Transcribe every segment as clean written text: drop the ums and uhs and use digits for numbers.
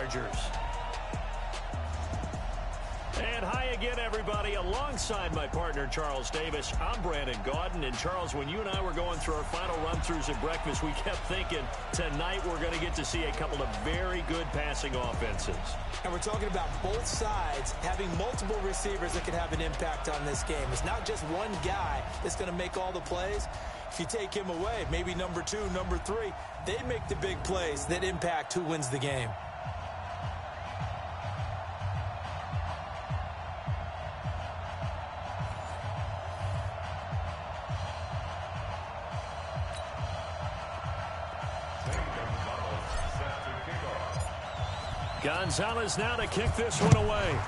Chargers. And hi again, everybody. Alongside my partner, Charles Davis, I'm Brandon Gaudin. And, Charles, when you and I were going through our final run-throughs at breakfast, we kept thinking tonight we're going to get to see a couple of very good passing offenses. And we're talking about both sides having multiple receivers that can have an impact on this game. It's not just one guy that's going to make all the plays. If you take him away, maybe number 2, number 3, they make the big plays that impact who wins the game. Gonzalez now to kick this one away.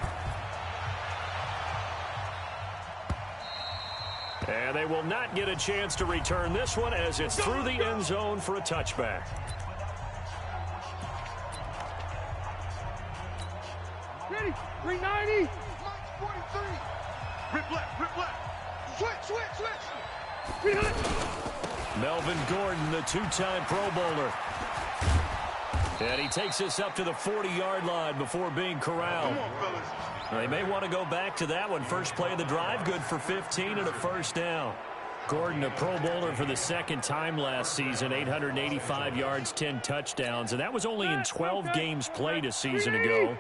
And they will not get a chance to return this one as it's through the end zone for a touchback. Ready, 390. 43. Rip left. Switch. 300. Melvin Gordon, the two-time Pro Bowler. And he takes this up to the 40-yard line before being corralled. Come on, fellas. They may want to go back to that one. First play of the drive, good for 15 and a first down. Gordon, a Pro Bowler for the second time last season, 885 yards, 10 touchdowns. And that was only in 12 games played a season ago.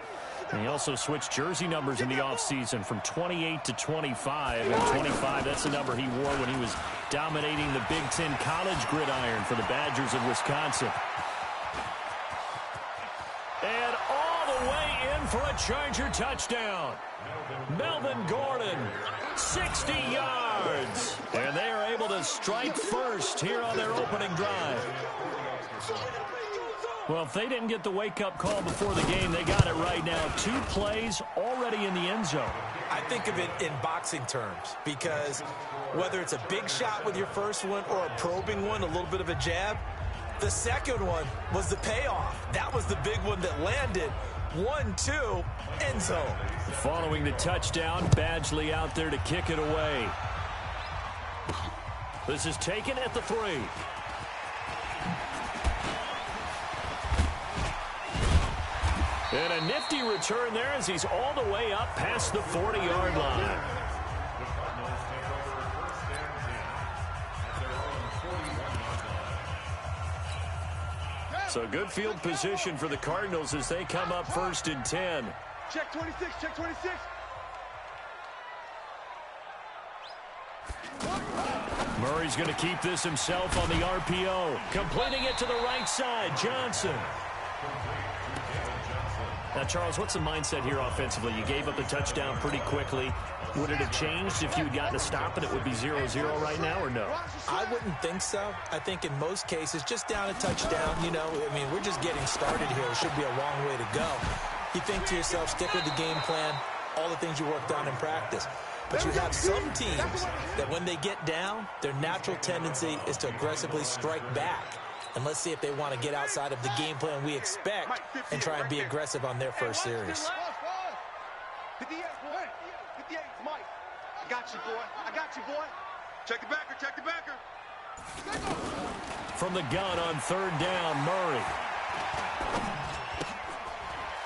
And he also switched jersey numbers in the offseason from 28 to 25. And 25, that's the number he wore when he was dominating the Big Ten college gridiron for the Badgers of Wisconsin. And all the way in for a Charger touchdown. Melvin Gordon, 60 yards. And they are able to strike first here on their opening drive. Well, if they didn't get the wake-up call before the game, they got it right now. 2 plays already in the end zone. I think of it in boxing terms because whether it's a big shot with your first one or a probing one, a little bit of a jab, the second one was the payoff. That was the big one that landed. 1-2, end zone. Following the touchdown, Badgley out there to kick it away. This is taken at the 3. And a nifty return there as he's all the way up past the 40-yard line. So good field position for the Cardinals as they come up 1st and 10. Check 26, check 26. Murray's going to keep this himself on the RPO. Completing it to the right side, Johnson. Now, Charles, what's the mindset here offensively? You gave up the touchdown pretty quickly. Would it have changed if you had gotten a stop and it would be 0-0 right now, or no? I wouldn't think so. I think in most cases, just down a touchdown, you know, I mean, we're just getting started here. It should be a long way to go. You think to yourself, stick with the game plan, all the things you worked on in practice. But you have some teams that when they get down, their natural tendency is to aggressively strike back. And let's see if they want to get outside of the game plan we expect and try and be aggressive on their first series. 58, Mike. I got you, boy. Check the backer. From the gun on 3rd down, Murray.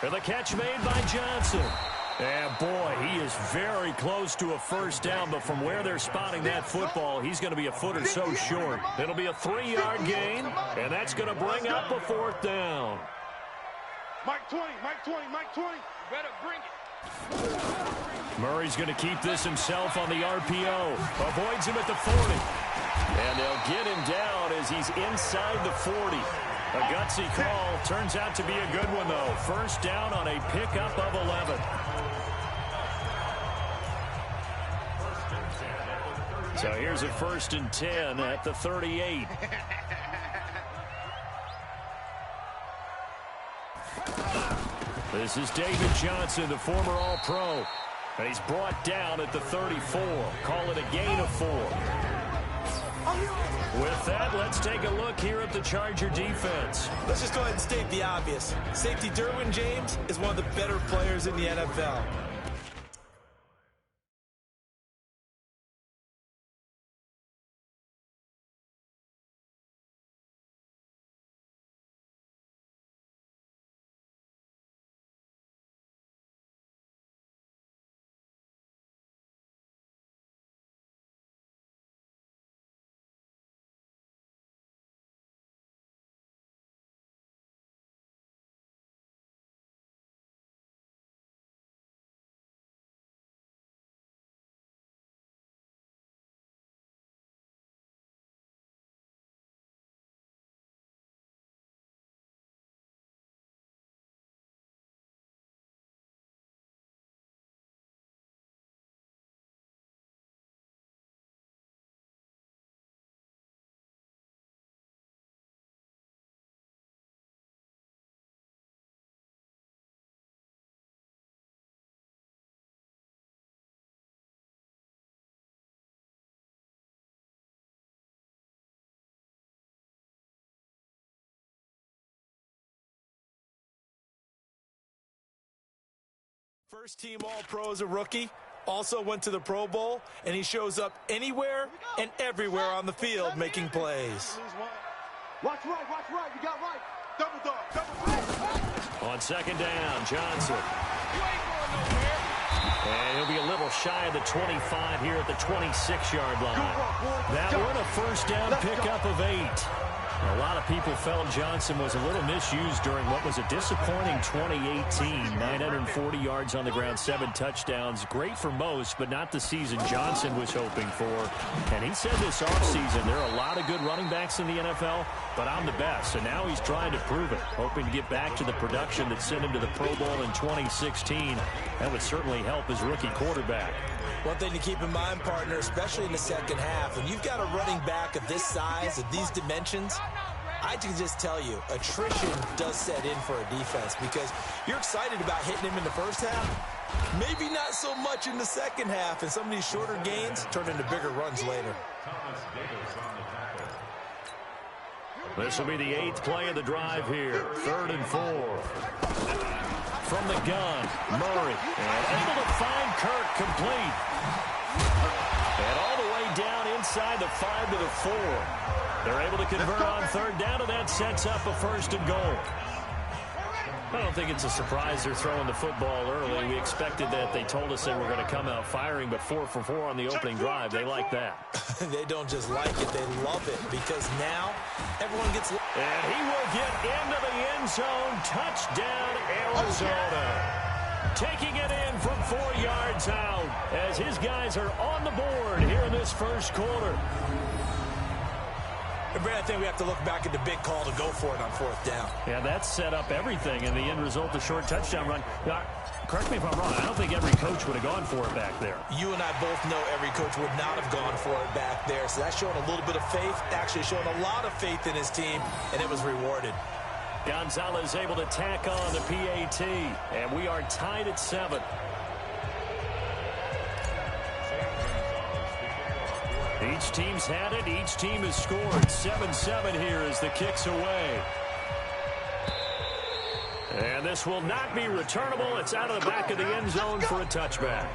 And the catch made by Johnson. And, boy, he is very close to a first down, but from where they're spotting that football, he's going to be a foot or so short. It'll be a 3-yard gain, and that's going to bring up a 4th down. Mike 20. Better bring it. Murray's going to keep this himself on the RPO. Avoids him at the 40. And they'll get him down as he's inside the 40. A gutsy call. Turns out to be a good one, though. First down on a pickup of 11. So here's a 1st and 10 at the 38. This is David Johnson, the former All-Pro. And he's brought down at the 34. Call it a gain of 4. With that, let's take a look here at the Charger defense. Let's just go ahead and state the obvious. Safety Derwin James is one of the better players in the NFL. First-team All-Pro as a rookie, also went to the Pro Bowl, and he shows up anywhere and everywhere on the field making plays. Watch right, you got right. Double dog, double. On second down, Johnson. And he'll be a little shy of the 25 here at the 26-yard line. That one a first down pickup of 8. A lot of people felt Johnson was a little misused during what was a disappointing 2018. 940 yards on the ground, 7 touchdowns. Great for most, but not the season Johnson was hoping for. And he said this offseason, there are a lot of good running backs in the NFL, but I'm the best. And now he's trying to prove it, hoping to get back to the production that sent him to the Pro Bowl in 2016. That would certainly help his rookie quarterback. One thing to keep in mind, partner, especially in the second half, when you've got a running back of this size, of these dimensions, I can just tell you, attrition does set in for a defense because you're excited about hitting him in the first half, maybe not so much in the second half, and some of these shorter gains turn into bigger runs later. This will be the 8th play of the drive here, 3rd and 4. From the gun, Murray, and able to find Kirk complete. And all the way down inside the 5 to the 4. They're able to convert on 3rd down, and that sets up a 1st and goal. I don't think it's a surprise they're throwing the football early. We expected that. They told us they were going to come out firing, but 4 for 4 on the opening drive. They like that. They don't just like it, they love it, because now everyone gets... And he will get into the end zone. Touchdown, Arizona. Taking it in from 4 yards out as his guys are on the board here in this first quarter. And Brad, I think we have to look back at the big call to go for it on 4th down. Yeah, that set up everything in the end result, the short touchdown run. Now, correct me if I'm wrong, I don't think every coach would have gone for it back there. You and I both know every coach would not have gone for it back there. So that's showing a little bit of faith, actually showing a lot of faith in his team, and it was rewarded. Gonzalez able to tack on the PAT, and we are tied at 7. Each team's had it. Each team has scored. 7-7 here as the kick's away. And this will not be returnable. It's out of the back of the end zone for a touchback.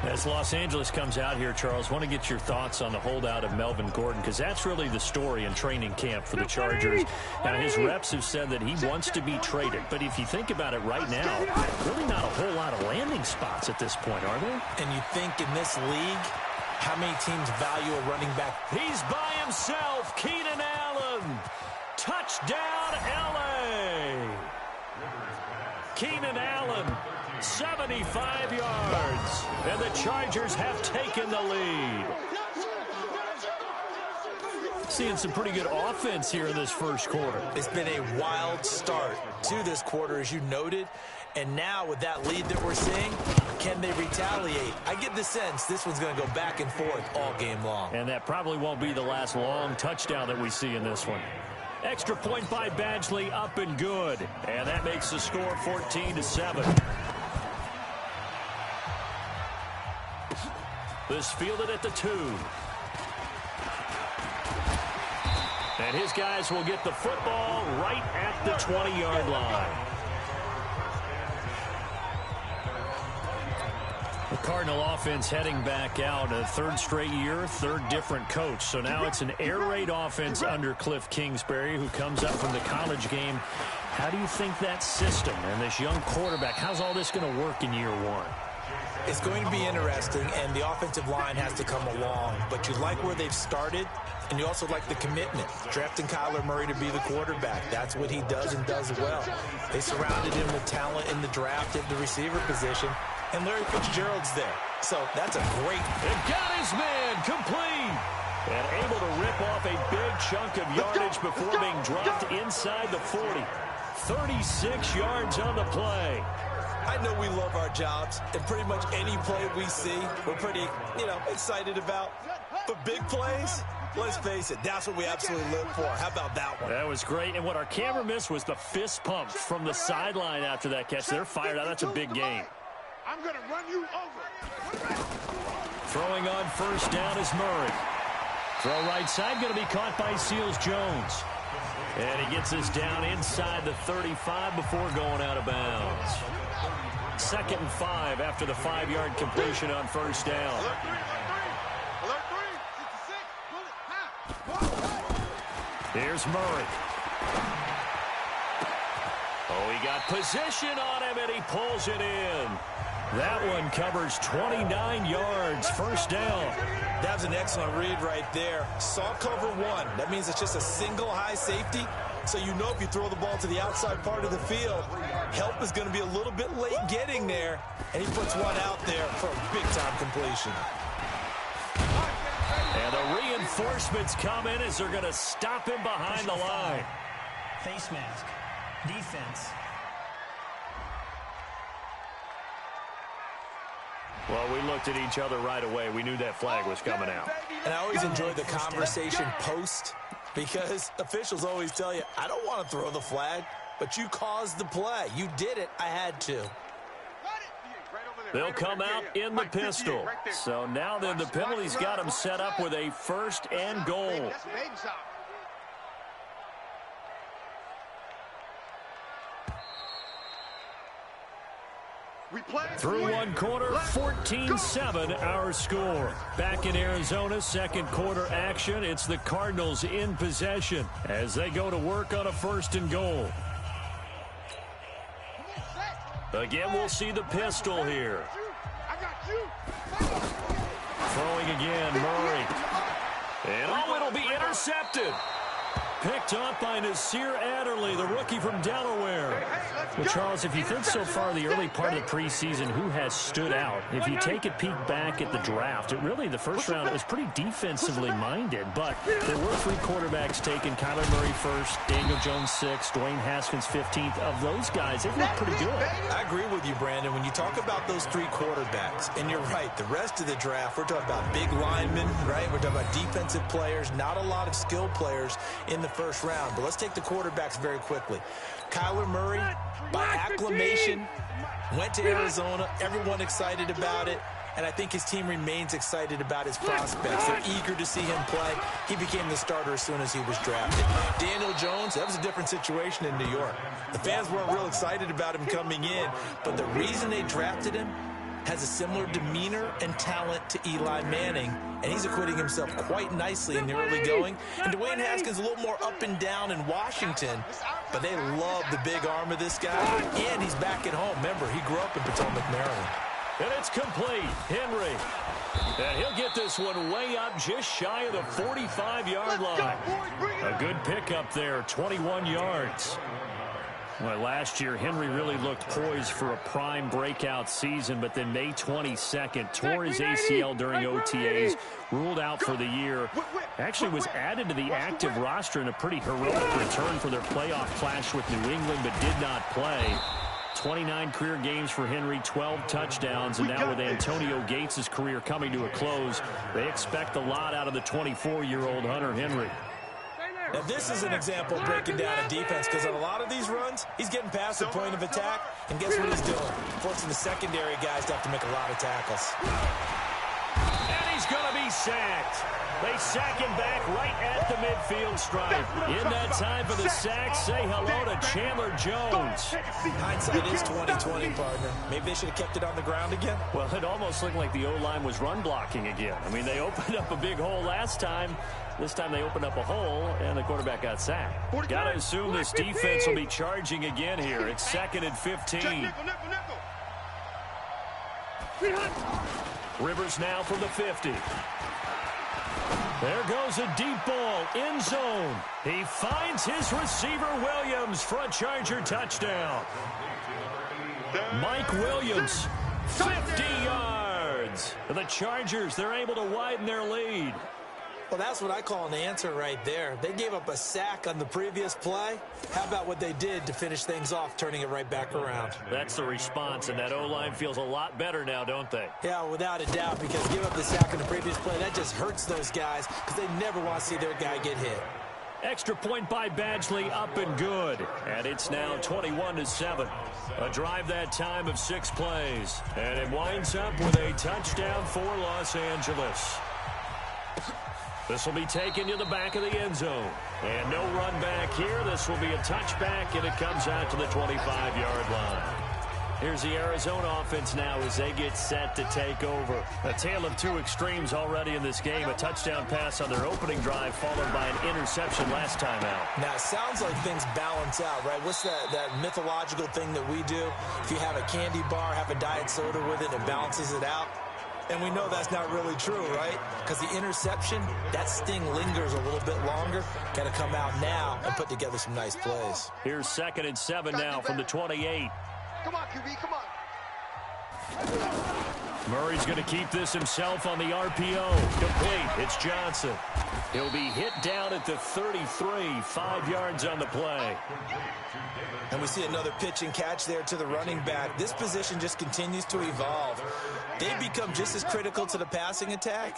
As Los Angeles comes out here, Charles, want to get your thoughts on the holdout of Melvin Gordon, because that's really the story in training camp for the Chargers. Now, his reps have said that he wants to be traded. But if you think about it right now, really not a whole lot of landing spots at this point, are there? And you think in this league, how many teams value a running back? He's by himself. Keenan Allen. Touchdown, L.A. Keenan Allen, 75 yards. And the Chargers have taken the lead. Seeing some pretty good offense here in this first quarter. It's been a wild start to this quarter, as you noted. And now with that lead that we're seeing, can they retaliate? I get the sense this one's going to go back and forth all game long. And that probably won't be the last long touchdown that we see in this one. Extra point by Badgley, up and good. And that makes the score 14-7. This fielded at the 2. And his guys will get the football right at the 20-yard line. The Cardinal offense heading back out, a 3rd straight year, 3rd different coach. So now it's an air raid offense under Cliff Kingsbury, who comes up from the college game. How do you think that system and this young quarterback, how's all this going to work in year 1? It's going to be interesting, and the offensive line has to come along. But you like where they've started, and you also like the commitment. Drafting Kyler Murray to be the quarterback. That's what he does and does well. They surrounded him with talent in the draft at the receiver position. And Larry Fitzgerald's there. So that's a great... And got his man complete. And able to rip off a big chunk of yardage before being dropped inside the 40. 36 yards on the play. I know we love our jobs, and pretty much any play we see, we're pretty, excited about. But big plays, let's face it, that's what we absolutely live for. How about that one? That was great. And what our camera missed was the fist pump from the sideline after that catch. They're fired out. That's a big game. I'm going to run you over. Throwing on 1st down is Murray. Throw right side, going to be caught by Seals-Jones. And he gets us down inside the 35 before going out of bounds. 2nd and 5 after the 5-yard completion on first down. Alert three, alert three. Alert three. 66. Here's Murray. Oh, he got position on him, and he pulls it in. That one covers 29 yards, first down. That was an excellent read right there. Saw cover one. That means it's just a single high safety. So you know if you throw the ball to the outside part of the field, help is going to be a little bit late getting there. And he puts one out there for a big-time completion. And the reinforcements come in as they're going to stop him behind the line. Face mask. Defense. Well, we looked at each other right away. We knew that flag was coming out. And I always enjoy the conversation post because officials always tell you, I don't want to throw the flag, but you caused the play. You did it. I had to. They'll come out in the pistol. So now then the penalty's got them set up with a 1st and goal. Through one quarter, 14-7 our score. Back in Arizona, 2nd quarter action. It's the Cardinals in possession as they go to work on a 1st and goal. Again, we'll see the pistol here. Throwing again, Murray. And oh, it'll be intercepted. Picked up by Nasir Adderley, the rookie from Delaware. Well, Charles, if you think so far the early part of the preseason, who has stood out? If you take a peek back at the draft, the first round, it was pretty defensively minded, but there were 3 quarterbacks taken. Kyler Murray first, Daniel Jones 6th, Dwayne Haskins 15th. Of those guys, they've looked pretty good. I agree with you, Brandon. When you talk about those 3 quarterbacks, and you're right, the rest of the draft, we're talking about big linemen, right? We're talking about defensive players, not a lot of skill players in the first round. But let's take the quarterbacks very quickly. Kyler Murray, by acclamation, went to Arizona. Everyone excited about it. And I think his team remains excited about his prospects. They're eager to see him play. He became the starter as soon as he was drafted. Daniel Jones, that was a different situation in New York. The fans weren't real excited about him coming in. But the reason they drafted him has a similar demeanor and talent to Eli Manning, and he's acquitting himself quite nicely in the early going. And Dwayne Haskins a little more up and down in Washington, but they love the big arm of this guy, and he's back at home. Remember, he grew up in Potomac, Maryland. And it's complete. Henry. And he'll get this one way up just shy of the 45-yard line. A good pickup there, 21 yards. Well, last year, Henry really looked poised for a prime breakout season, but then May 22nd, tore his ACL during OTAs, ruled out for the year. Actually was added to the active roster in a pretty heroic return for their playoff clash with New England, but did not play. 29 career games for Henry, 12 touchdowns, and now with Antonio Gates' career coming to a close, they expect a lot out of the 24-year-old Hunter Henry. Now, this is an example of breaking down a defense because on a lot of these runs, he's getting past the point of attack, and guess what he's doing? Forcing the secondary guys to have to make a lot of tackles. And he's going to be sacked. They sack him back right at the midfield stripe. In that time for the sack, say hello to Chandler Jones. Hindsight is 20/20, partner. Maybe they should have kept it on the ground again. Well, it almost looked like the O-line was run blocking again. I mean, they opened up a big hole last time. This time they opened up a hole, and the quarterback got sacked. Got to assume this defense will be charging again here. It's 2nd and 15. Rivers now from the 50. There goes a deep ball, end zone. He finds his receiver, Williams, for a Charger touchdown. Mike Williams, 50 yards. The Chargers, they're able to widen their lead. Well, that's what I call an answer right there. They gave up a sack on the previous play. How about what they did to finish things off, turning it right back around? That's the response, and that O-line feels a lot better now, don't they? Yeah, without a doubt, because give up the sack on the previous play, that just hurts those guys because they never want to see their guy get hit. Extra point by Badgley, up and good. And it's now 21-7. A drive that time of 6 plays. And it winds up with a touchdown for Los Angeles. This will be taken to the back of the end zone. And no run back here. This will be a touchback, and it comes out to the 25-yard line. Here's the Arizona offense now as they get set to take over. A tale of two extremes already in this game. A touchdown pass on their opening drive followed by an interception last time out. Now, it sounds like things balance out, right? What's that mythological thing that we do? If you have a candy bar, have a diet soda with it, it balances it out. And we know that's not really true, right? Because the interception, that sting lingers a little bit longer. Got to come out now and put together some nice plays. Here's 2nd and 7 now from the 28. Come on, QB, come on. Murray's going to keep this himself on the RPO. Complete. It's Johnson. He'll be hit down at the 33, 5 yards on the play. And we see another pitch and catch there to the running back. This position just continues to evolve. They become just as critical to the passing attack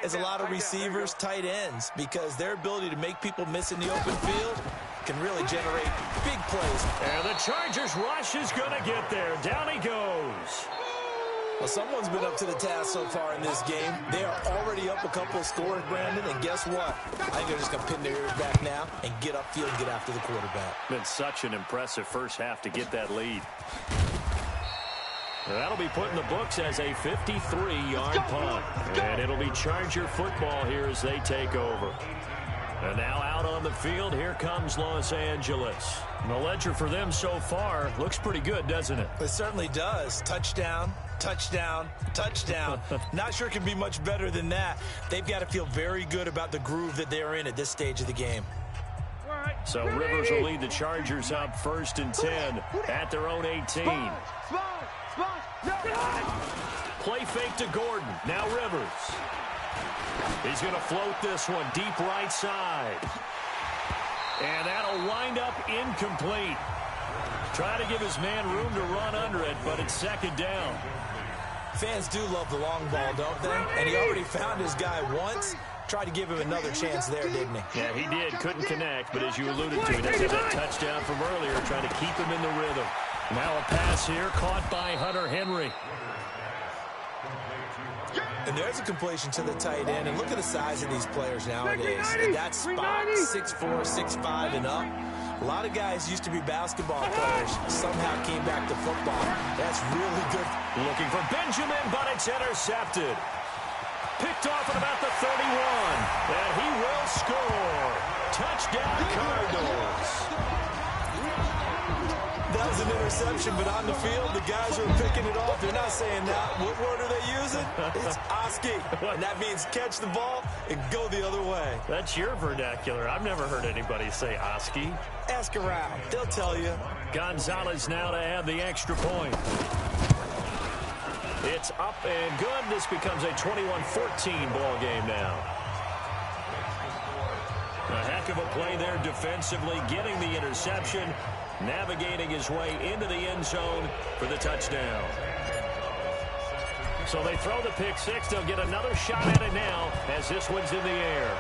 as a lot of receivers, tight ends, because their ability to make people miss in the open field can really generate big plays. And the Chargers rush is going to get there. Down he goes. Well, someone's been up to the task so far in this game. They are already up a couple of scores, Brandon, and guess what? I think they're just going to pin their ears back now and get upfield and get after the quarterback. Been such an impressive first half to get that lead. That'll be put in the books as a 53-yard punt. And it'll be Charger football here as they take over. And now out on the field, here comes Los Angeles. And the ledger for them so far looks pretty good, doesn't it? It certainly does. Touchdown, touchdown, touchdown. Not sure it can be much better than that. They've got to feel very good about the groove that they're in at this stage of the game. So Rivers will lead the Chargers up 1st and 10 at their own 18. Play fake to Gordon. Now Rivers. He's going to float this one deep right side. And that'll wind up incomplete. Trying to give his man room to run under it, but it's 2nd down. Fans do love the long ball, don't they? And he already found his guy once. Tried to give him another chance there, didn't he? Yeah, he did. Couldn't connect, but as you alluded to, he does have that touchdown from earlier, trying to keep him in the rhythm. Now a pass here caught by Hunter Henry. And there's a completion to the tight end. And look at the size of these players nowadays. At that spot, 6'4", 6'5", and up. A lot of guys used to be basketball players. Somehow came back to football. That's really good. Looking for Benjamin, but it's intercepted. Picked off at about the 31. And he will score. Touchdown, Cardinals. That was an interception, but on the field, the guys are picking it off. They're not saying that. What word are they using? It's Oski. And that means catch the ball and go the other way. That's your vernacular. I've never heard anybody say Oski. Ask around. They'll tell you. Gonzalez now to add the extra point. It's up and good. This becomes a 21-14 ball game now. A heck of a play there defensively, getting the interception, navigating his way into the end zone for the touchdown. So they throw the pick six. They'll get another shot at it now as this one's in the air.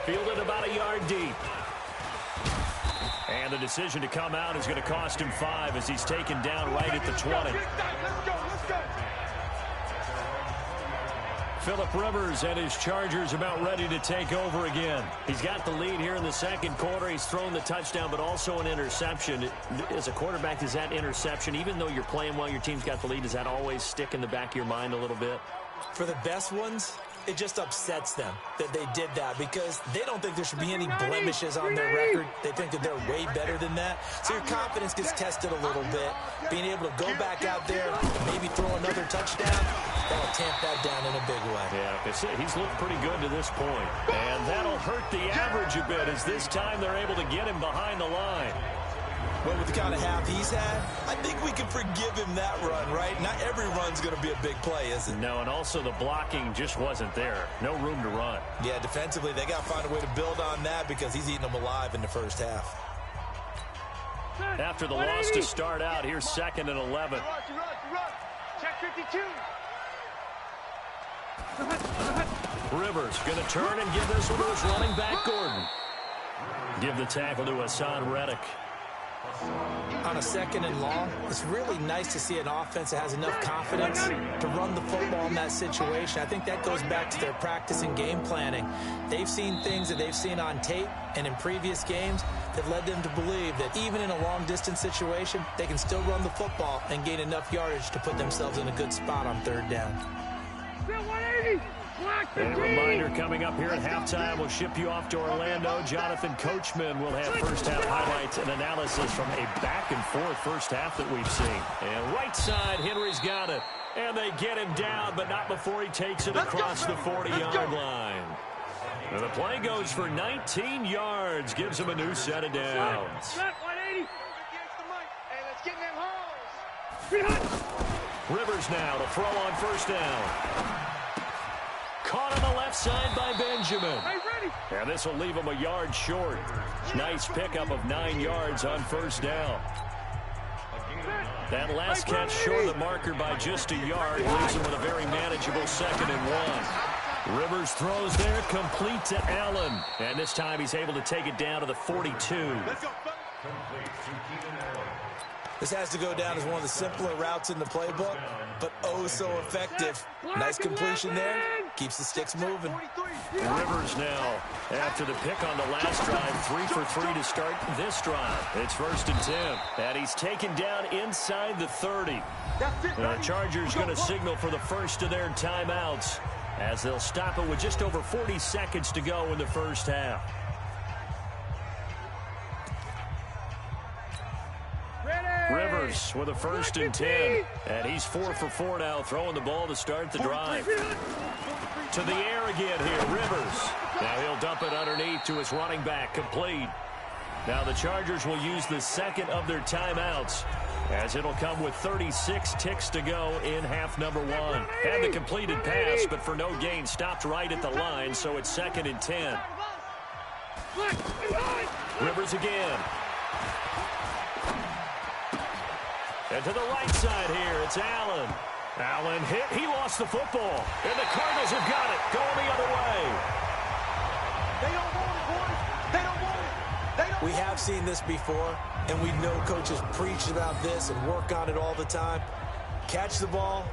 Fielded about a yard deep. And the decision to come out is going to cost him 5 as he's taken down right at the 20. Phillip Rivers and his Chargers about ready to take over again. He's got the lead here in the second quarter. He's thrown the touchdown, but also an interception. As a quarterback, is that interception, even though you're playing well, your team's got the lead, does that always stick in the back of your mind a little bit? For the best ones, it just upsets them that they did that because they don't think there should be any blemishes on their record. They think that they're way better than that. So your confidence gets tested a little bit. Being able to go back out there and maybe throw another touchdown, that'll tamp that down in a big way. Yeah, he's looked pretty good to this point. And that'll hurt the average a bit as this time they're able to get him behind the line. But with the kind of half he's had, I think we can forgive him that run, right? Not every run's going to be a big play, is it? No, and also the blocking just wasn't there. No room to run. Yeah, defensively, they got to find a way to build on that because he's eating them alive in the first half. After the loss to start out, here's 2nd and 11. Check 52. Rivers going to turn and give this one to his running back, Gordon. Give the tackle to Hassan Reddick. on a 2nd and long, it's really nice to see an offense that has enough confidence to run the football in that situation. I think that goes back to their practice and game planning. They've seen things that they've seen on tape and in previous games that led them to believe that even in a long-distance situation, they can still run the football and gain enough yardage to put themselves in a good spot on 3rd down. And a reminder coming up here at halftime, we'll ship you off to Orlando. Jonathan Coachman will have first-half highlights and analysis from a back-and-forth first half that we've seen. And right side, Henry's got it. And they get him down, but not before he takes it across the 40-yard line. And the play goes for 19 yards, gives him a new set of downs. Rivers now to throw on first down. Caught on the left side by Benjamin. And this will leave him a yard short. Nice pickup of 9 yards on first down. That last catch short of the marker by just a yard leaves him with a very manageable 2nd and 1. Rivers throws there, complete to Allen. And this time he's able to take it down to the 42. This has to go down as one of the simpler routes in the playbook, but oh so effective. Nice completion there. Keeps the sticks moving. Rivers now, after the pick on the last drive, 3 for 3 to start this drive. It's 1st and 10, and he's taken down inside the 30. The Chargers going to signal for the first of their timeouts as they'll stop it with just over 40 seconds to go in the first half. Rivers with a 1st and 10, and he's 4 for 4 now, throwing the ball to start the drive. To the air again here, Rivers. Now he'll dump it underneath to his running back, complete. Now the Chargers will use the 2nd of their timeouts, as it'll come with 36 ticks to go in half number 1. Had the completed pass, but for no gain, stopped right at the line, so it's 2nd and 10. Rivers again. And to the right side here, it's Allen. Allen hit. He lost the football. And the Cardinals have got it. Going the other way. They don't want it, boys. They don't want it. They don't We have seen this before, and we know coaches preach about this and work on it all the time. Catch the ball.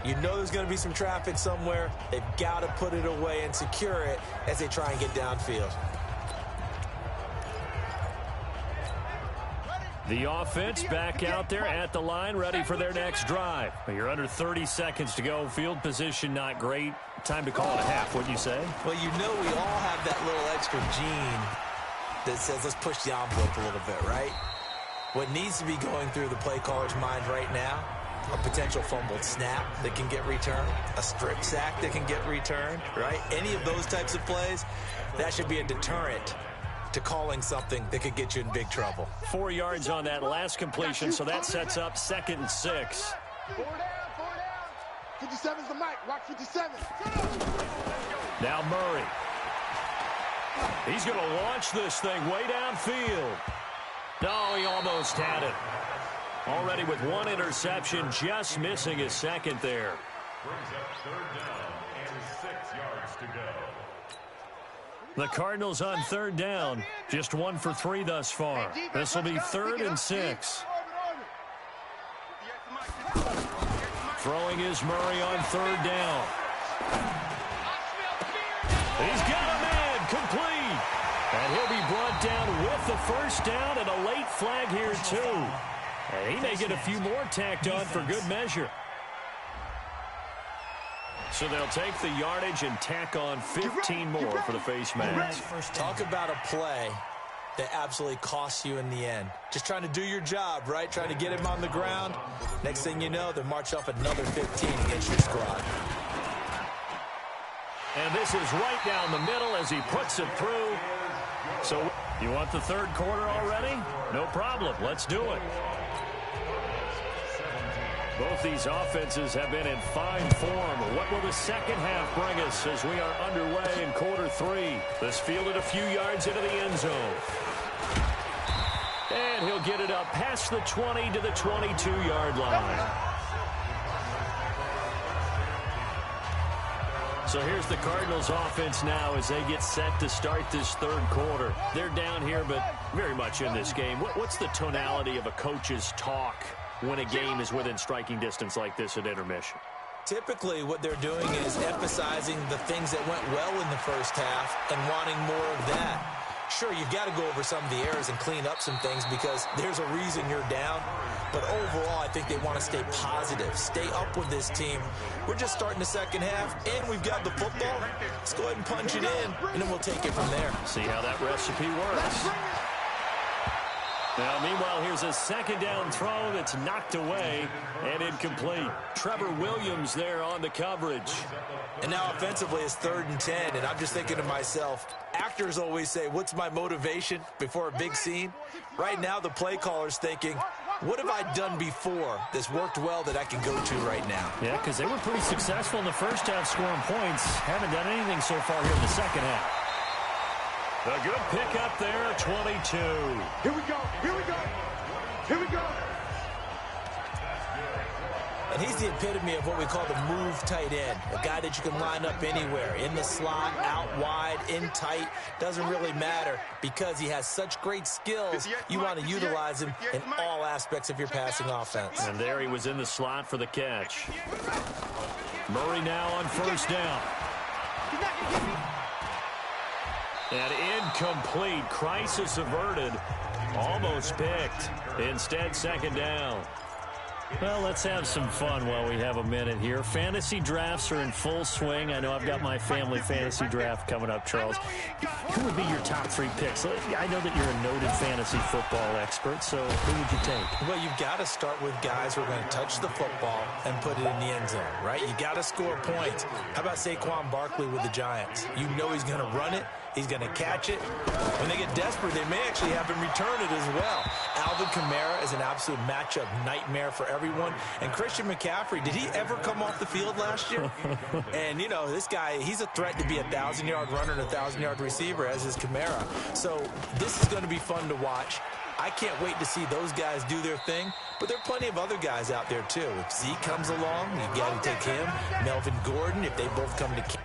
You know there's going to be some traffic somewhere. They've got to put it away and secure it as they try and get downfield. The offense back out there at the line, ready for their next drive. You're under 30 seconds to go. Field position not great. Time to call it a half, wouldn't you say? Well, you know we all have that little extra gene that says let's push the envelope a little bit, right? What needs to be going through the play caller's mind right now, a potential fumbled snap that can get returned, a strip sack that can get returned, right? Any of those types of plays, that should be a deterrent to calling something that could get you in big trouble. 4 yards on that last completion, so that sets up 2nd and 6. 4 down, 4 down. 57's the mic. Watch 57. Now Murray. He's going to launch this thing way downfield. No, he almost had it. Already with 1 interception, just missing his 2nd there. Brings up 3rd down and 6 yards to go. The Cardinals on 3rd down, just 1 for 3 thus far. This will be 3rd and 6. Throwing is Murray on 3rd down. He's got a man, complete. And he'll be brought down with the 1st down and a late flag here too. And he may get a few more tacked on for good measure. So they'll take the yardage and tack on 15 more for the face mask. Talk about a play that absolutely costs you in the end. Just trying to do your job, right? Trying to get him on the ground. Next thing you know, they march off another 15 against your squad. And this is right down the middle as he puts it through. So you want the 3rd quarter already? No problem. Let's do it. Both these offenses have been in fine form. What will the 2nd half bring us as we are underway in quarter 3? This fielded a few yards into the end zone. And he'll get it up past the 20 to the 22-yard line. So here's the Cardinals offense now as they get set to start this third quarter. They're down here, but very much in this game. What's the tonality of a coach's talk when a game is within striking distance like this at intermission? Typically, what they're doing is emphasizing the things that went well in the first half and wanting more of that. Sure, you've got to go over some of the errors and clean up some things because there's a reason you're down. But overall, I think they want to stay positive, stay up with this team. We're just starting the second half, and we've got the football. Let's go ahead and punch it in, and then we'll take it from there. See how that recipe works. Now, meanwhile, here's a second down throw that's knocked away and incomplete. Trevor Williams there on the coverage. And now offensively it's 3rd and 10, and I'm just thinking to myself, actors always say, what's my motivation before a big scene? Right now the play caller's thinking, what have I done before that's worked well that I can go to right now? Yeah, because they were pretty successful in the first half scoring points. Haven't done anything so far here in the second half. A good pickup there, 22. Here we go. Here we go. Here we go. And he's the epitome of what we call the move tight end, a guy that you can line up anywhere, in the slot, out wide, in tight, doesn't really matter because he has such great skills. You want to utilize him in all aspects of your passing offense. And there he was in the slot for the catch. Murray now on first down. And incomplete. Crisis averted. Almost picked. Instead, second down. Well, let's have some fun while we have a minute here. Fantasy drafts are in full swing. I know I've got my family fantasy draft coming up, Charles. Who would be your top 3 picks? I know that you're a noted fantasy football expert, so who would you take? Well, you've got to start with guys who are going to touch the football and put it in the end zone, right? You got to score points. How about Saquon Barkley with the Giants? You know he's going to run it. He's going to catch it. When they get desperate, they may actually have him return it as well. Alvin Kamara is an absolute matchup nightmare for everyone. And Christian McCaffrey, did he ever come off the field last year? And, you know, this guy, he's a threat to be a 1,000-yard runner and a 1,000-yard receiver, as is Kamara. So this is going to be fun to watch. I can't wait to see those guys do their thing. But there are plenty of other guys out there, too. If Zeke comes along, you got to take him. Melvin Gordon, if they both come to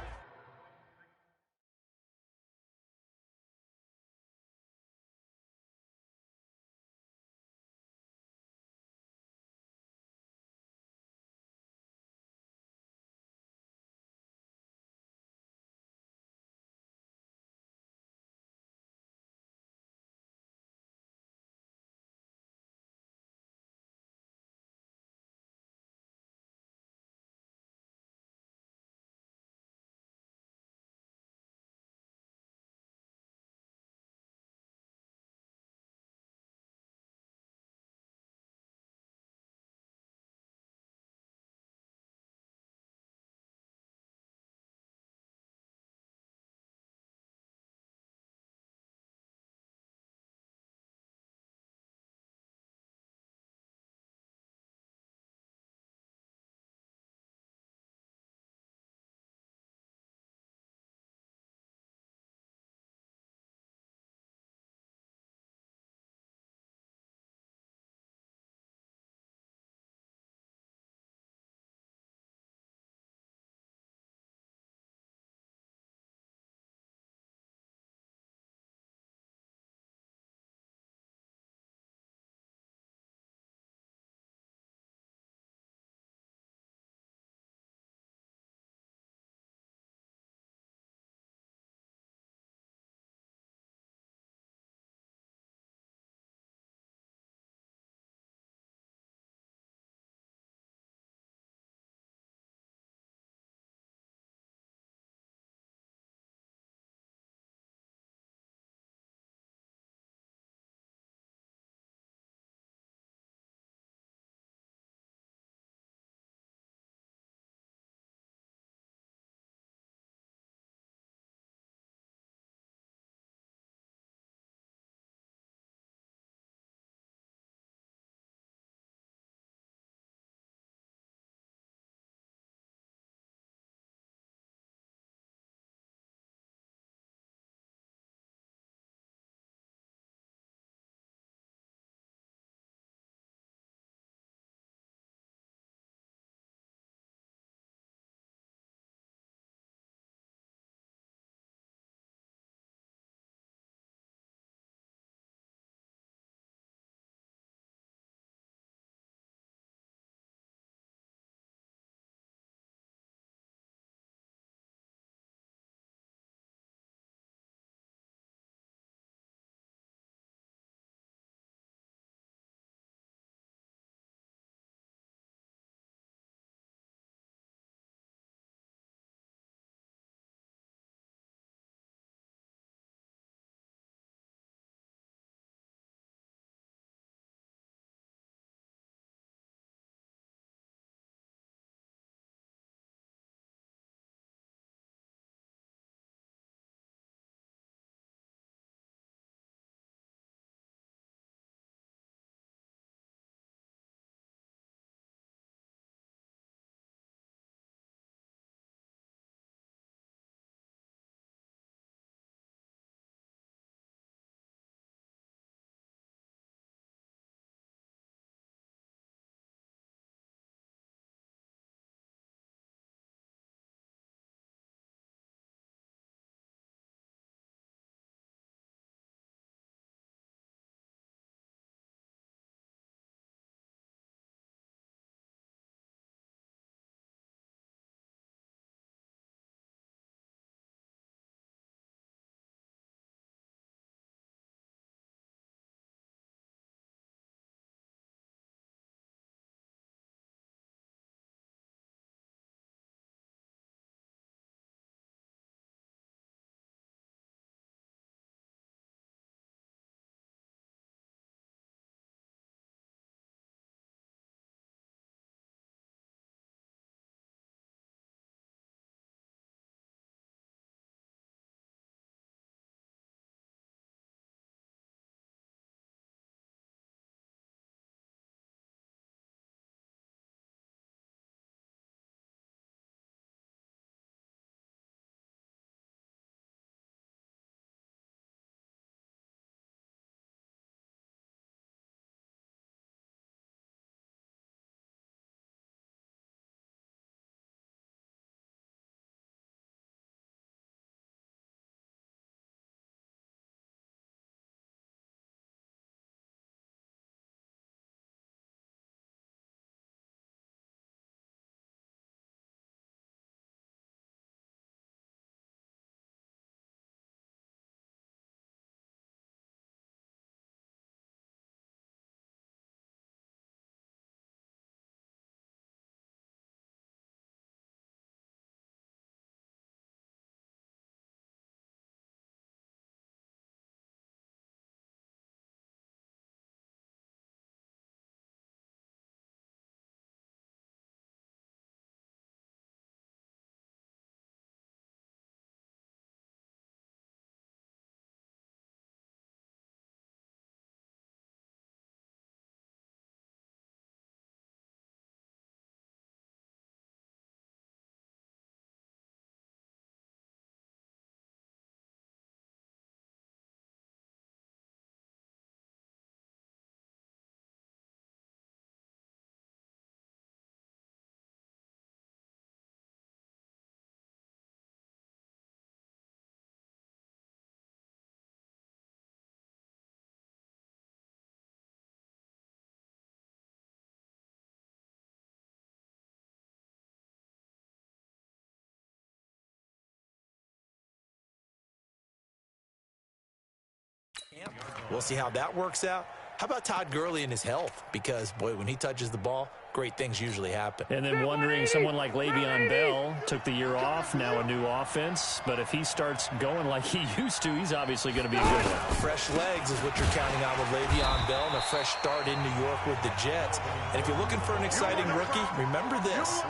camp. We'll see how that works out. How about Todd Gurley and his health? Because, boy, when he touches the ball, great things usually happen. And then wondering, someone like Le'Veon Bell took the year off, now a new offense. But if he starts going like he used to, he's obviously going to be a good one. Fresh legs is what you're counting on with Le'Veon Bell and a fresh start in New York with the Jets. And if you're looking for an exciting rookie, remember this.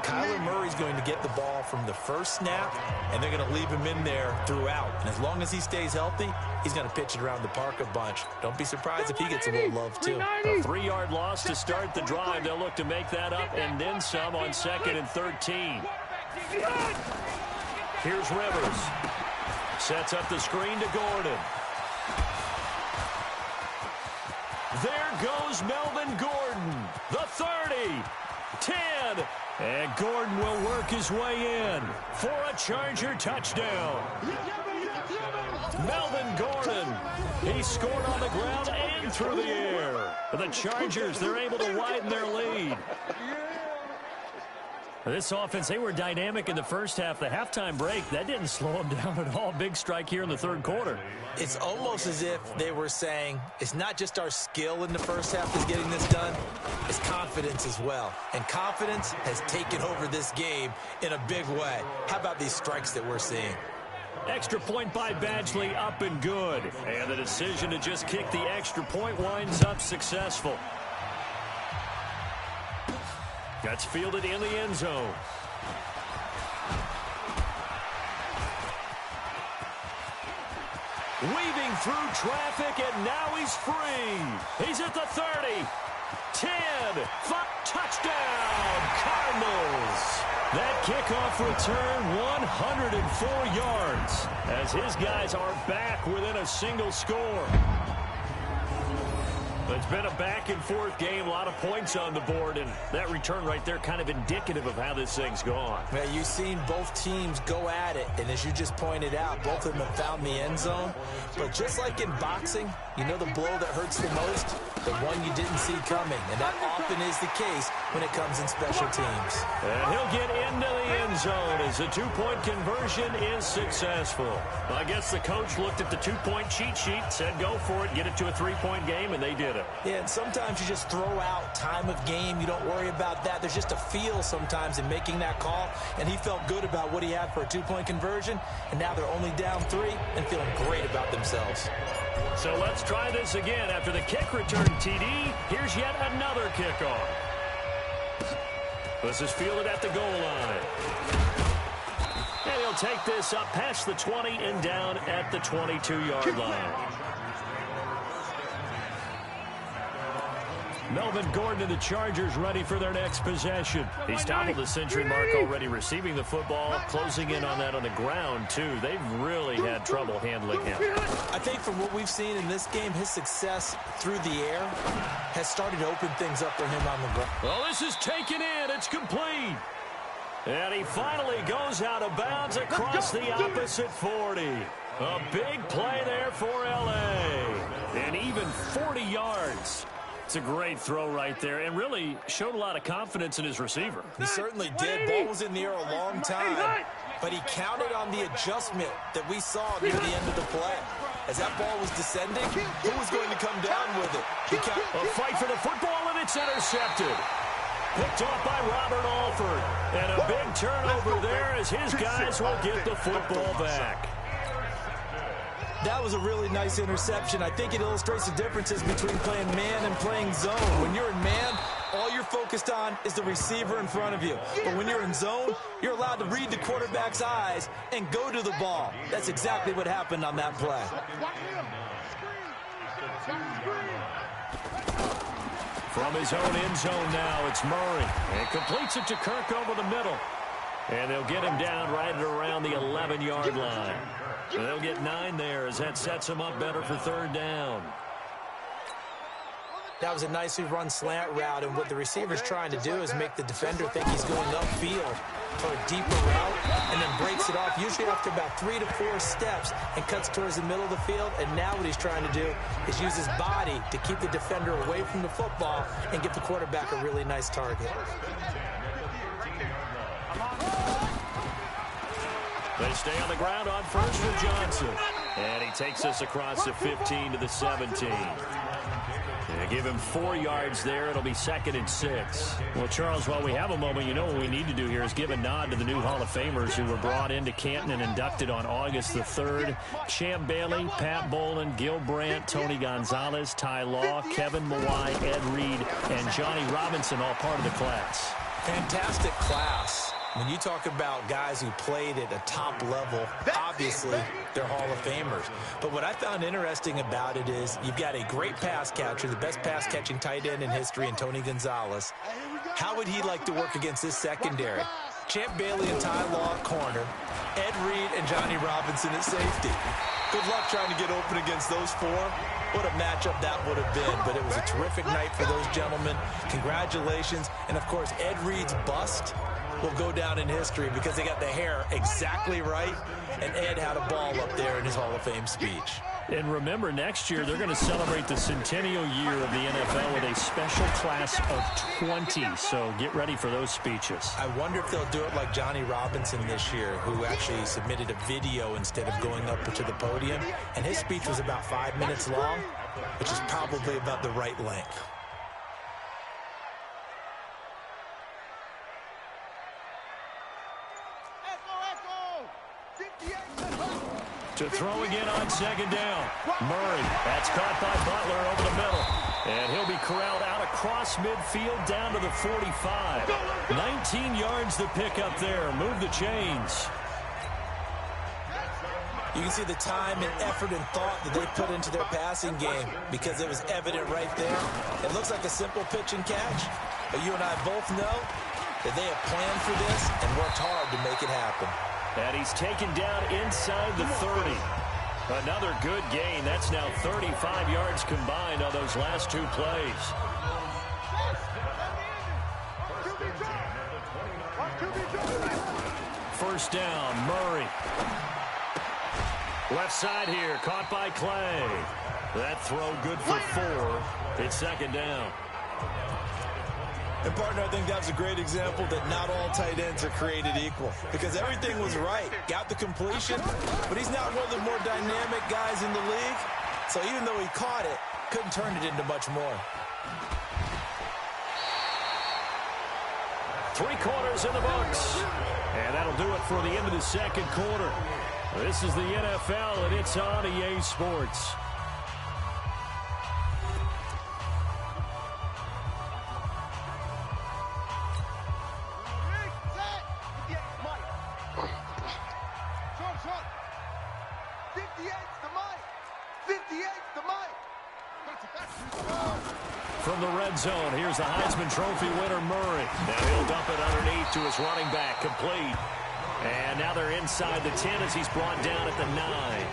Kyler Murray's going to get the ball from the first snap, and they're going to leave him in there throughout. And as long as he stays healthy, he's going to pitch it around the park a bunch. Don't be surprised if he gets a little love, too. A 3-yard loss to start the drive. They'll look to make that up and then some on 2nd and 13. Here's Rivers. Sets up the screen to Gordon. There goes Melvin Gordon. The 30. 10. And Gordon will work his way in for a Charger touchdown. Melvin Gordon. He scored on the ground and through the air. The Chargers, they're able to widen their lead. This offense, they were dynamic in the first half. The halftime break, that didn't slow them down at all. Big strike here in the third quarter. It's almost as if they were saying, it's not just our skill in the first half that's getting this done, it's confidence as well. And confidence has taken over this game in a big way. How about these strikes that we're seeing? Extra point by Badgley, up and good. And the decision to just kick the extra point winds up successful. That's fielded in the end zone. Weaving through traffic, and now he's free. He's at the 30. 10. 5. Touchdown, Cardinals. That kickoff return, 104 yards, as his guys are back within a single score. It's been a back-and-forth game, a lot of points on the board, and that return right there kind of indicative of how this thing's gone. Yeah, you've seen both teams go at it, and as you just pointed out, both of them have found the end zone. But just like in boxing, you know the blow that hurts the most? The one you didn't see coming, and that often is the case when it comes in special teams. And he'll get into the end zone as the two-point conversion is successful. I guess the coach looked at the two-point cheat sheet, said go for it, get it to a three-point game, and they did it. Yeah, and sometimes you just throw out time of game. You don't worry about that. There's just a feel sometimes in making that call, and he felt good about what he had for a two-point conversion, and now they're only down 3 and feeling great about themselves. So let's try this again. After the kick return TD, here's yet another kickoff. This is fielded at the goal line. And he'll take this up past the 20 and down at the 22-yard line. Melvin Gordon and the Chargers ready for their next possession. He's toppled the century mark already receiving the football, closing in on that on the ground, too. They've really had trouble handling him. I think from what we've seen in this game, his success through the air has started to open things up for him on the ground. Well, this is taken in. It's complete. And he finally goes out of bounds across the opposite 40. A big play there for L.A. And even 40 yards. It's a great throw right there, and really showed a lot of confidence in his receiver. He certainly did. Ball was in the air a long time, but he counted on the adjustment that we saw near the end of the play. As that ball was descending, who was going to come down with it? A fight for the football, and it's intercepted. Picked off by Robert Alford. And a big turnover there as his guys will get the football back. That was a really nice interception. I think it illustrates the differences between playing man and playing zone. When you're in man, all you're focused on is the receiver in front of you. But when you're in zone, you're allowed to read the quarterback's eyes and go to the ball. That's exactly what happened on that play. From his own end zone now, it's Murray. And completes it to Kirk over the middle. And they'll get him down right at around the 11-yard line. And they'll get 9 there as that sets him up better for third down. That was a nicely run slant route, and what the receiver's trying to do is make the defender think he's going upfield for a deeper route, and then breaks it off, usually after about 3 to 4 steps, and cuts towards the middle of the field. And now what he's trying to do is use his body to keep the defender away from the football and give the quarterback a really nice target. They stay on the ground on first for Johnson. And he takes us across the 15 to the 17. Yeah, give him 4 yards there. It'll be 2nd and 6. Well, Charles, while we have a moment, you know what we need to do here is give a nod to the new Hall of Famers who were brought into Canton and inducted on August the 3rd. Champ Bailey, Pat Bolin, Gil Brandt, Tony Gonzalez, Ty Law, Kevin Mawai, Ed Reed, and Johnny Robinson, all part of the class. Fantastic class. When you talk about guys who played at a top level, obviously they're Hall of Famers. But what I found interesting about it is you've got a great pass catcher, the best pass-catching tight end in history, in Tony Gonzalez. How would he like to work against this secondary? Champ Bailey and Ty Law at corner, Ed Reed and Johnny Robinson at safety. Good luck trying to get open against those 4. What a matchup that would have been. But it was a terrific night for those gentlemen. Congratulations. And, of course, Ed Reed's bust will go down in history because they got the hair exactly right, and Ed had a ball up there in his Hall of Fame speech. And remember, next year they're going to celebrate the centennial year of the NFL with a special class of 20, so get ready for those speeches. I wonder if they'll do it like Johnny Robinson this year, who actually submitted a video instead of going up to the podium, and his speech was about 5 minutes long, which is probably about the right length. To throw again on 2nd down. Murray, that's caught by Butler over the middle. And he'll be corralled out across midfield down to the 45. 19 yards to pick up there. Move the chains. You can see the time and effort and thought that they put into their passing game because it was evident right there. It looks like a simple pitch and catch, but you and I both know that they have planned for this and worked hard to make it happen. And he's taken down inside the 30. Another good gain. That's now 35 yards combined on those last 2 plays. First down, Murray. Left side here, caught by Clay. That throw good for 4. It's 2nd down. And, partner, I think that was a great example that not all tight ends are created equal because everything was right. Got the completion, but he's not one of the more dynamic guys in the league. So even though he caught it, couldn't turn it into much more. 3 quarters in the books. And that'll do it for the end of the 2nd quarter. This is the NFL, and it's on EA Sports. From the red zone, here's the Heisman Trophy winner, Murray. Now he'll dump it underneath to his running back, complete. And now they're inside the 10 as he's brought down at the 9.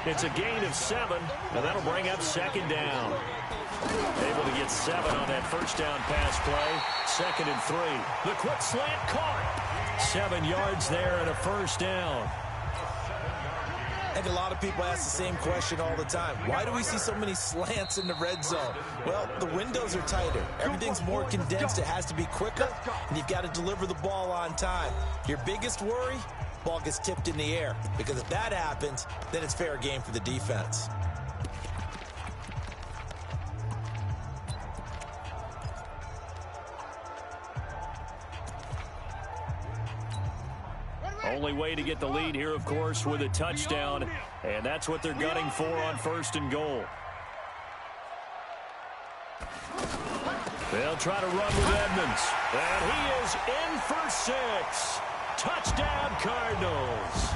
It's a gain of 7, and that'll bring up 2nd down. Able to get 7 on that first down pass play. 2nd and 3. The quick slant caught. 7 yards there and a first down. I think a lot of people ask the same question all the time. Why do we see so many slants in the red zone? Well, the windows are tighter. Everything's more condensed. It has to be quicker, and you've got to deliver the ball on time. Your biggest worry, ball gets tipped in the air, because if that happens, then it's fair game for the defense. Only way to get the lead here, of course, with a touchdown, and that's what they're gunning for on 1st and goal. They'll try to run with Edmonds, and he is in for 6. Touchdown, Cardinals.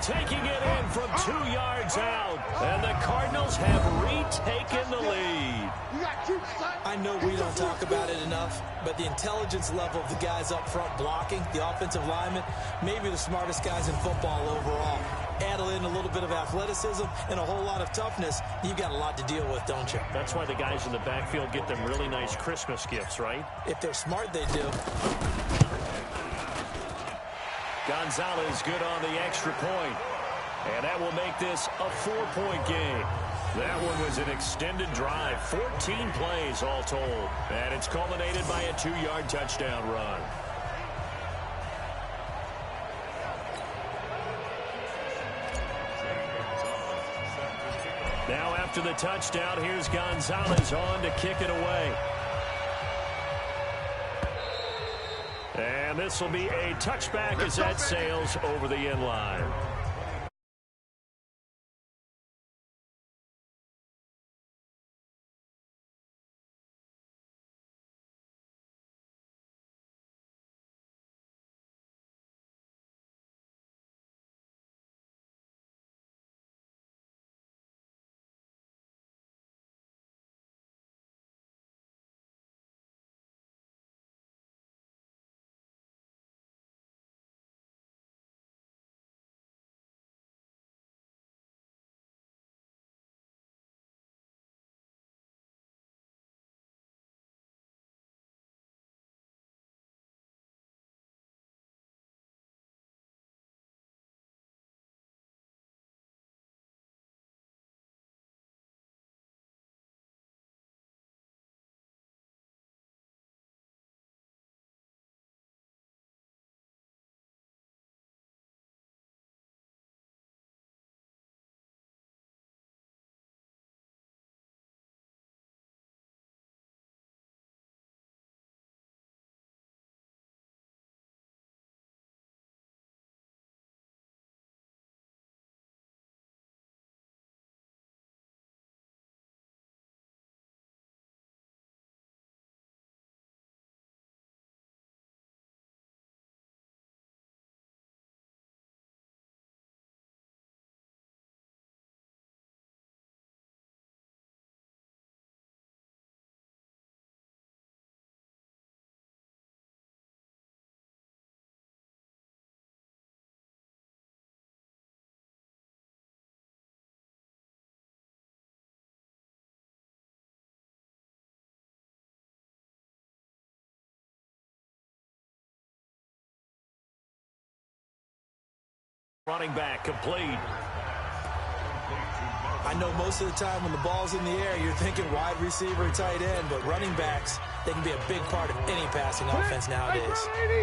Taking it in from 2 yards out, and the Cardinals have retaken the lead. I know we don't talk about it enough, but the intelligence level of the guys up front blocking, the offensive linemen, maybe the smartest guys in football overall. Add in a little bit of athleticism and a whole lot of toughness, you've got a lot to deal with, don't you? That's why the guys in the backfield get them really nice Christmas gifts, right? If they're smart, they do. Gonzalez good on the extra point. And that will make this a 4-point game. That one was an extended drive. 14 plays all told. And it's culminated by a 2-yard touchdown run. to the touchdown. Here's Gonzalez on to kick it away. And this will be a touchback as that sails over the end line. Running back complete. I know most of the time when the ball's in the air, you're thinking wide receiver, tight end, but running backs, they can be a big part of any passing offense nowadays.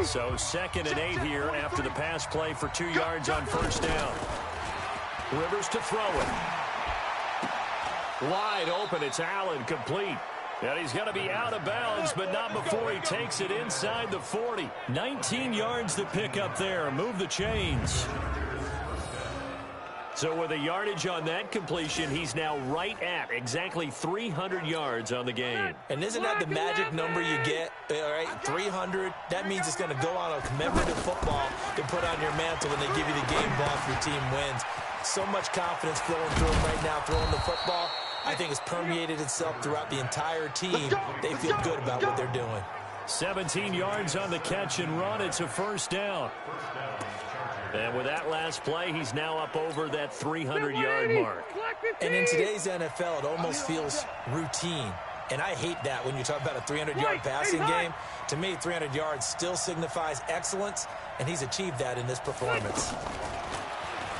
So 2nd and 8 here after the pass play for 2 yards on first down. Rivers to throw it. Wide open, it's Allen, complete. And he's going to be out of bounds, but not before he takes it inside the 40. 19 yards to pick up there. Move the chains. So with a yardage on that completion, he's now right at exactly 300 yards on the game. And isn't that the magic number you get? All right, 300. That means it's going to go on a commemorative football to put on your mantle when they give you the game ball if your team wins. So much confidence flowing through him right now, throwing the football. I think it's permeated itself throughout the entire team. They feel good about what they're doing. 17 yards on the catch and run. It's a first down. And with that last play, he's now up over that 300-yard mark. And in today's NFL, it almost feels routine. And I hate that when you talk about a 300-yard passing game. To me, 300 yards still signifies excellence, and he's achieved that in this performance.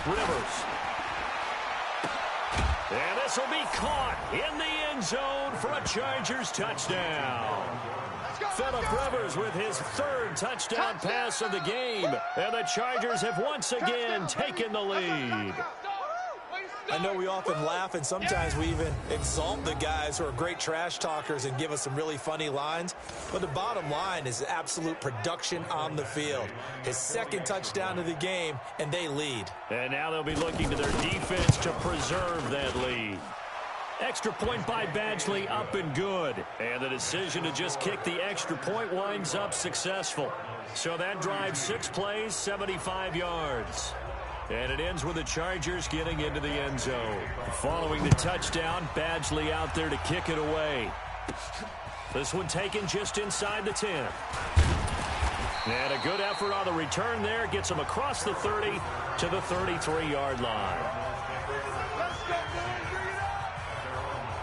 Rivers. And this will be caught in the end zone for a Chargers touchdown. Phillip Rivers with his 3rd touchdown pass of the game. And the Chargers have once again taken the lead. I know we often laugh, and sometimes we even exalt the guys who are great trash talkers and give us some really funny lines. But the bottom line is absolute production on the field. His 2nd touchdown of the game, and they lead. And now they'll be looking to their defense to preserve that lead. Extra point by Badgley, up and good. And the decision to just kick the extra point winds up successful. So that drives 6 plays, 75 yards. And it ends with the Chargers getting into the end zone. Following the touchdown, Badgley out there to kick it away. This one taken just inside the 10. And a good effort on the return there. Gets him across the 30 to the 33-yard line.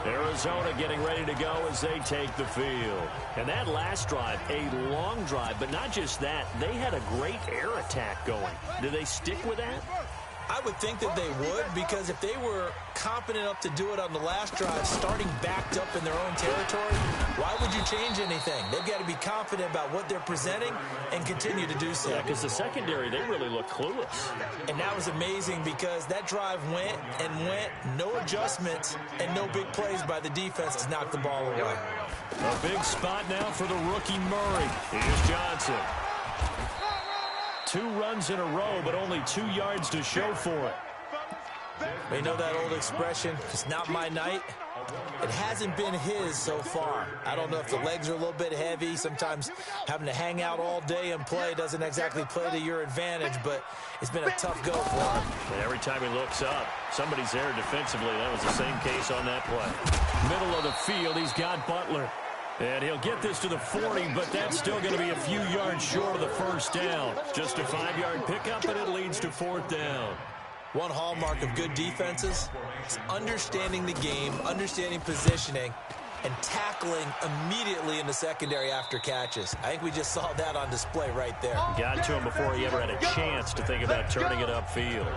Arizona getting ready to go as they take the field. And that last drive, a long drive, but not just that. They had a great air attack going. Do they stick with that? I would think that they would, because if they were confident enough to do it on the last drive, starting backed up in their own territory, why would you change anything? They've got to be confident about what they're presenting and continue to do so. Yeah, because the secondary, they really look clueless. And that was amazing because that drive went and went, no adjustments and no big plays by the defense to knock the ball away. A big spot now for the rookie Murray. Here's Johnson. 2 runs in a row, but only 2 yards to show for it. We know that old expression, it's not my night. It hasn't been his so far. I don't know if the legs are a little bit heavy. Sometimes having to hang out all day and play doesn't exactly play to your advantage, but it's been a tough go for him. And every time he looks up, somebody's there defensively. That was the same case on that play. Middle of the field, he's got Butler. And he'll get this to the 40, but that's still going to be a few yards short of the first down. Just a 5-yard pickup, and it leads to 4th down. One hallmark of good defenses is understanding the game, understanding positioning, and tackling immediately in the secondary after catches. I think we just saw that on display right there. Got to him before he ever had a chance to think about turning it upfield.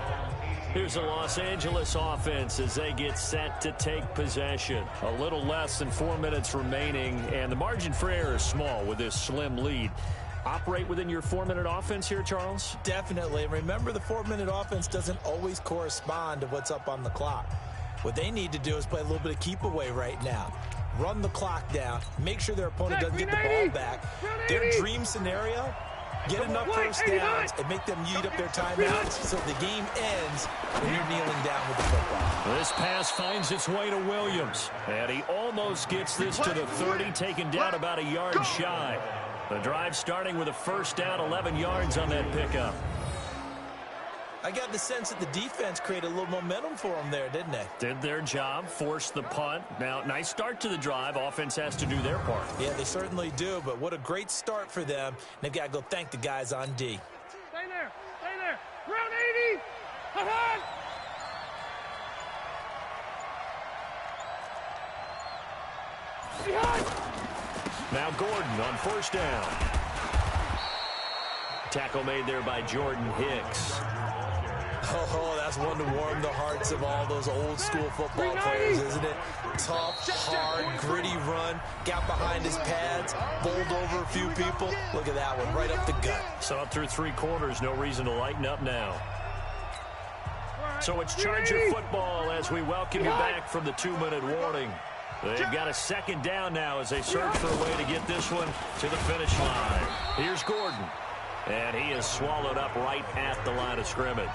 Here's the Los Angeles offense as they get set to take possession. A little less than 4 minutes remaining, and the margin for error is small with this slim lead. Operate within your 4-minute offense here, Charles? Definitely. Remember, the 4-minute offense doesn't always correspond to what's up on the clock. What they need to do is play a little bit of keep away right now. Run the clock down. Make sure their opponent doesn't get the ball back. Their dream scenario, get enough first downs and make them eat up their timeouts so the game ends when you're kneeling down with the football. This pass finds its way to Williams. And he almost gets this to the 30, taken down about a yard shy. The drive starting with a first down, 11 yards on that pickup. I got the sense that the defense created a little momentum for them there, didn't they? Did their job, forced the punt. Now, nice start to the drive. Offense has to do their part. Yeah, they certainly do, but what a great start for them. They've got to go thank the guys on D. Stay there. Stay there. Round 80. Come on. Behind. Now Gordon on first down. Tackle made there by Jordan Hicks. Oh, that's one to warm the hearts of all those old school football players, isn't it? Tough, hard, gritty run. Got behind his pads, bowled over a few people. Look at that one, right up the gut. So up through 3 quarters, no reason to lighten up now. So it's Charger football as we welcome you back from the 2-minute warning. They've got a second down now as they search for a way to get this one to the finish line. Here's Gordon. And he is swallowed up right at the line of scrimmage.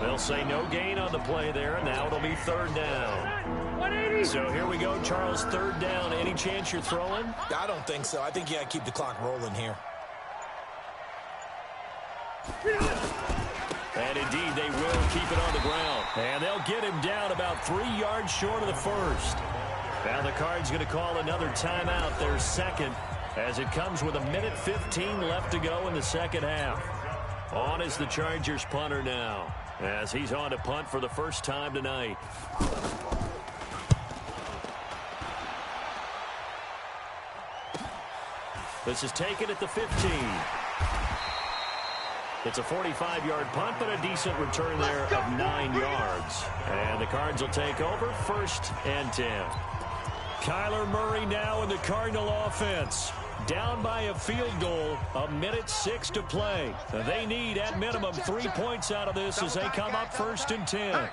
They'll say no gain on the play there, and now it'll be 3rd down. So here we go, Charles, 3rd down. Any chance you're throwing? I don't think so. I think you got to keep the clock rolling here. And indeed, they will keep it on the ground. And they'll get him down about 3 yards short of the first. Now the Cards going to call another timeout, their second, as it comes with 1:15 left to go in the second half. On is the Chargers punter now, as he's on to punt for the first time tonight. This is taken at the 15. It's a 45-yard punt, but a decent return there of 9 yards. And the Cards will take over, 1st and 10. Kyler Murray now in the Cardinal offense. Down by a field goal, 1:06 to play. They need, at minimum, 3 points out of this as they come up 1st and 10.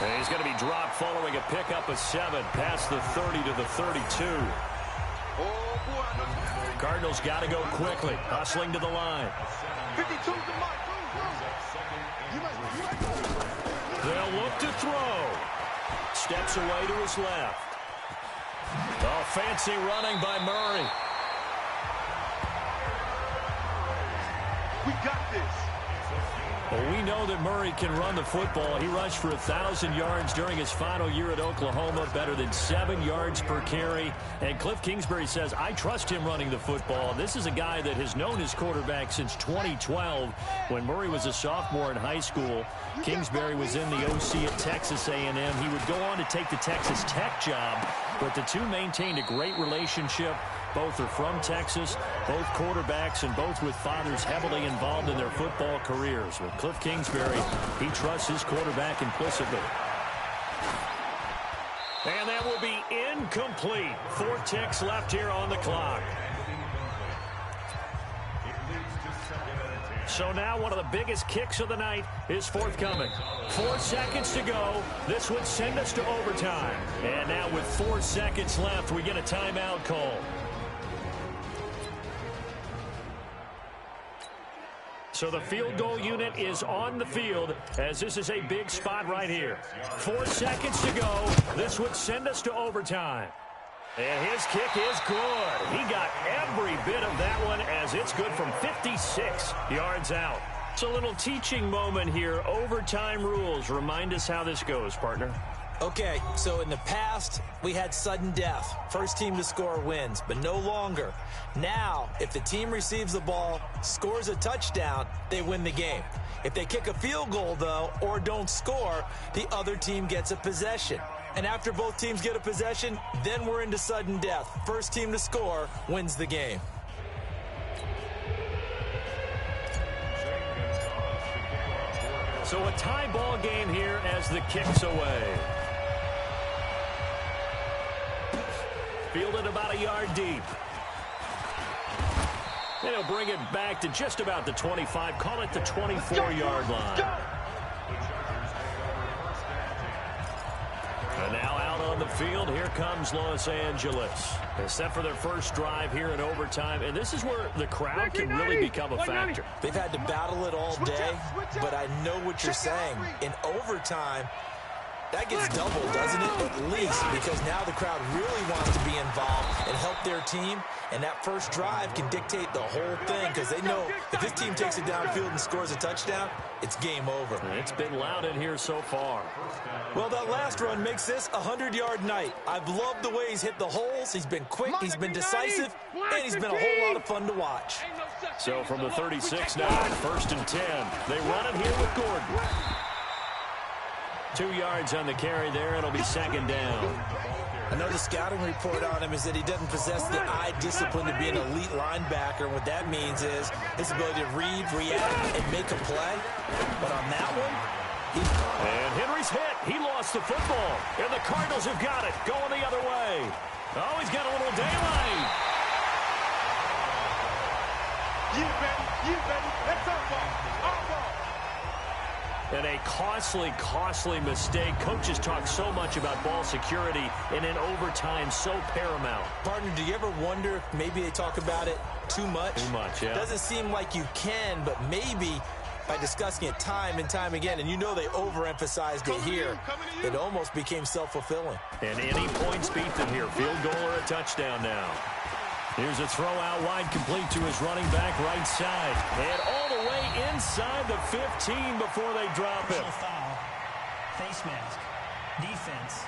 And he's going to be dropped following a pickup of 7 past the 30 to the 32. Cardinals got to go quickly, hustling to the line. 52 to Mike. They'll look to throw. Steps away to his left. Oh, fancy running by Murray. We got this. Well, we know that Murray can run the football. He rushed for 1,000 yards during his final year at Oklahoma, better than 7 yards per carry. And Cliff Kingsbury says, I trust him running the football. This is a guy that has known his quarterback since 2012 when Murray was a sophomore in high school. Kingsbury was in the OC at Texas A&M. He would go on to take the Texas Tech job, but the two maintained a great relationship. Both are from Texas, both quarterbacks, and both with fathers heavily involved in their football careers. With Cliff Kingsbury, he trusts his quarterback implicitly. And that will be incomplete. 4 ticks left here on the clock. So now one of the biggest kicks of the night is forthcoming. 4 seconds to go. This would send us to overtime. And now with 4 seconds left, we get a timeout call. So the field goal unit is on the field as this is a big spot right here. 4 seconds to go. This would send us to overtime. And his kick is good. He got every bit of that one as it's good from 56 yards out. It's a little teaching moment here. Overtime rules. Remind us how this goes, partner. Okay, so in the past, we had sudden death. First team to score wins, but no longer. Now, if the team receives the ball, scores a touchdown, they win the game. If they kick a field goal, though, or don't score, the other team gets a possession. And after both teams get a possession, then we're into sudden death. First team to score wins the game. So a tie ball game here as the kick's away. Fielded about a yard deep. And he'll bring it back to just about the 25. Call it the 24-yard line. And now out on the field, here comes Los Angeles. They're set for their first drive here in overtime, and this is where the crowd can really become a factor. They've had to battle it all day, but I know what you're saying. In overtime, that gets doubled, doesn't it? At least, because now the crowd really wants to be involved and help their team, and that first drive can dictate the whole thing because they know if this team takes it downfield and scores a touchdown, it's game over. It's been loud in here so far. Well, that last run makes this a 100-yard night. I've loved the way he's hit the holes. He's been quick, he's been decisive, and he's been a whole lot of fun to watch. So from the 36 now, 1st and 10. They run it here with Gordon. 2 yards on the carry there. It'll be 2nd down. I know the scouting report on him is that he doesn't possess the eye discipline to be an elite linebacker. What that means is his ability to read, react, and make a play. But on that one, and Henry's hit. He lost the football. And the Cardinals have got it. Going the other way. Oh, he's got a little daylight. You baby. That's our ball. Our ball. And a costly mistake. Coaches talk so much about ball security, and in overtime, so paramount. Partner, do you ever wonder if maybe they talk about it too much? Too much, yeah. Doesn't seem like you can, but maybe by discussing it time and time again, and you know they overemphasized it here, it almost became self-fulfilling. And any points beat them here. Field goal or a touchdown now. Here's a throw out wide, complete to his running back right side. And all the way inside the 15 before they drop it. Foul. Face mask. Defense.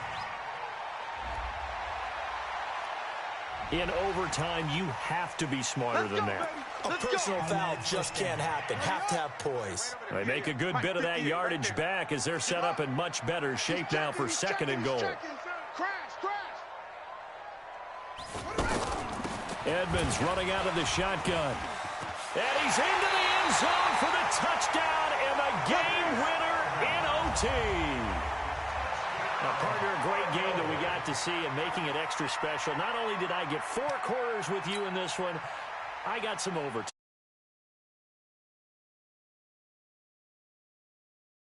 In overtime, you have to be smarter than that. A personal foul just can't happen. Have to have poise. They make a good bit of that yardage back as they're set up in much better shape now for 2nd and goal. Edmonds running out of the shotgun. And he's into the end zone for the touchdown and the game winner in OT. Now, partner, a great game that we got to see and making it extra special. Not only did I get 4 quarters with you in this one, I got some overtime.